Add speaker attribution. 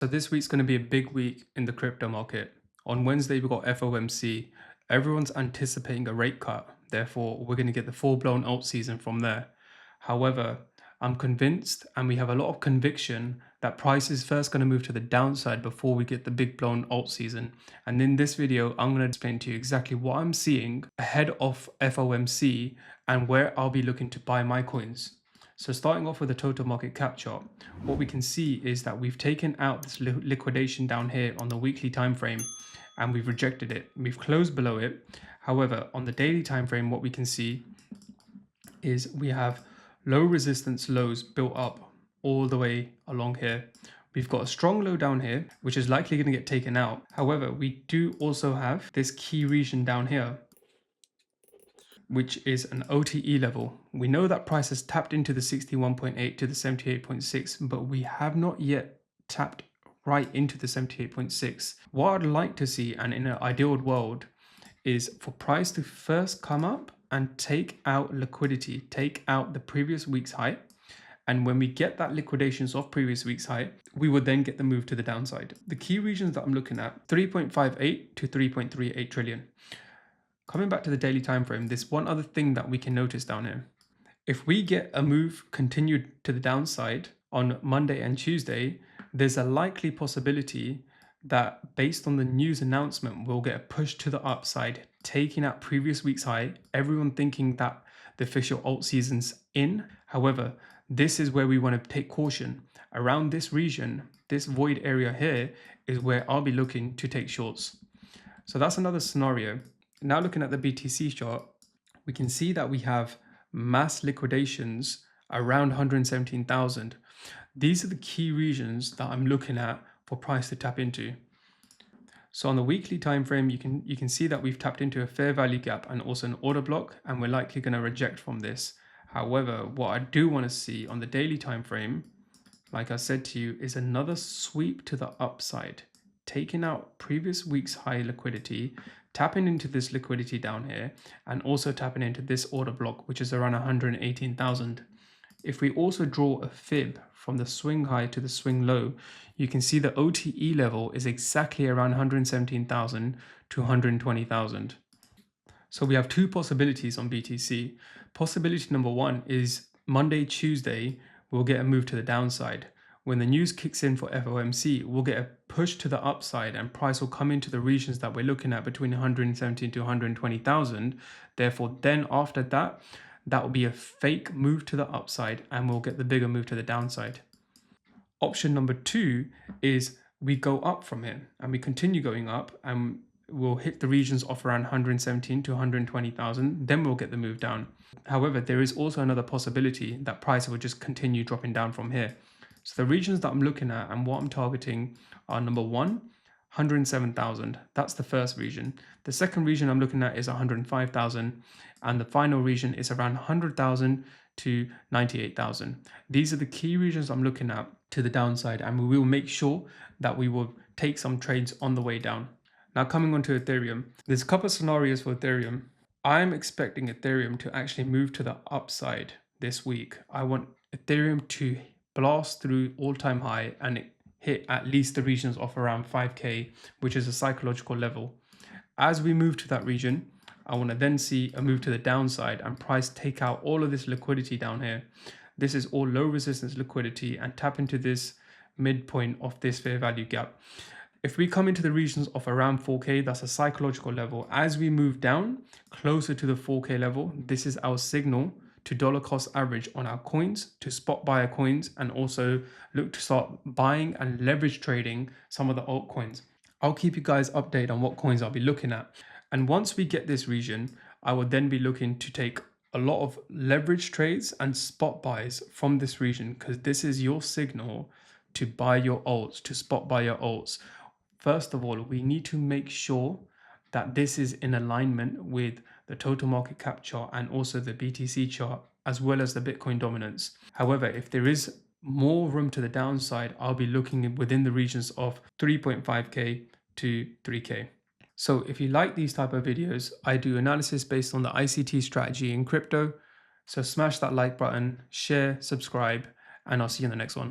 Speaker 1: So this week's going to be a big week in the crypto market. On Wednesday, we've got FOMC. Everyone's anticipating a rate cut. Therefore, we're going to get the full-blown alt season from there. However, I'm convinced, and we have a lot of conviction, that price is first going to move to the downside before we get the big blown alt season. And in this video, I'm going to explain to you exactly what I'm seeing ahead of FOMC and where I'll be looking to buy my coins. So starting off with the total market cap chart, what we can see is that we've taken out this liquidation down here on the weekly time frame and we've rejected it. We've closed below it. However, on the daily time frame, what we can see is we have low resistance lows built up all the way along here. We've got a strong low down here, which is likely going to get taken out. However, we do also have this key region down here, which is an OTE level. We know that price has tapped into the 61.8 to the 78.6, but we have not yet tapped right into the 78.6. What I'd like to see, and in an ideal world, is for price to first come up and take out liquidity, take out the previous week's high. And when we get that liquidations of previous week's high, we would then get the move to the downside. The key regions that I'm looking at, 3.58 to 3.38 trillion. Coming back to the daily time frame, there's one other thing that we can notice down here. If we get a move continued to the downside on Monday and Tuesday, there's a likely possibility that based on the news announcement, we'll get a push to the upside, taking out previous week's high, everyone thinking that the official alt season's in. However, this is where we want to take caution. Around this region, this void area here is where I'll be looking to take shorts. So that's another scenario. Now looking at the BTC chart, we can see that we have mass liquidations around 117,000. These are the key regions that I'm looking at for price to tap into. So on the weekly time frame, you can see that we've tapped into a fair value gap and also an order block, and we're likely going to reject from this. However, what I do want to see on the daily time frame, like I said to you, is another sweep to the upside, taking out previous week's high liquidity, tapping into this liquidity down here, and also tapping into this order block, which is around 118,000. If we also draw a fib from the swing high to the swing low, you can see the OTE level is exactly around 117,000 to 120,000. So we have two possibilities on BTC. Possibility number one is Monday, Tuesday, we'll get a move to the downside. When the news kicks in for FOMC, we'll get a push to the upside and price will come into the regions that we're looking at between 117 to 120,000. Therefore, then after that, that will be a fake move to the upside and we'll get the bigger move to the downside. Option number two is we go up from here and we continue going up and we'll hit the regions of around 117 to 120,000, then we'll get the move down. However, there is also another possibility that price will just continue dropping down from here. So the regions that I'm looking at and what I'm targeting are number one, 107,000. That's the first region. The second region I'm looking at is 105,000. And the final region is around 100,000 to 98,000. These are the key regions I'm looking at to the downside. And we will make sure that we will take some trades on the way down. Now coming on to Ethereum, there's a couple of scenarios for Ethereum. I'm expecting Ethereum to actually move to the upside this week. I want Ethereum to blast through all-time high and hit at least the regions of around 5K, which is a psychological level. As we move to that region, I want to then see a move to the downside and price take out all of this liquidity down here. This is all low resistance liquidity and tap into this midpoint of this fair value gap. If we come into the regions of around 4K, that's a psychological level. As we move down closer to the 4K level, this is our signal to dollar cost average on our coins, to spot buy our coins, and also look to start buying and leverage trading some of the altcoins. I'll keep you guys updated on what coins I'll be looking at. And once we get this region, I will then be looking to take a lot of leverage trades and spot buys from this region, because this is your signal to buy your alts, to spot buy your alts. First of all, we need to make sure that this is in alignment with the total market cap chart and also the BTC chart, as well as the Bitcoin dominance. However, if there is more room to the downside, I'll be looking within the regions of 3.5K to 3K. So if you like these type of videos, I do analysis based on the ICT strategy in crypto. So smash that like button, share, subscribe, and I'll see you in the next one.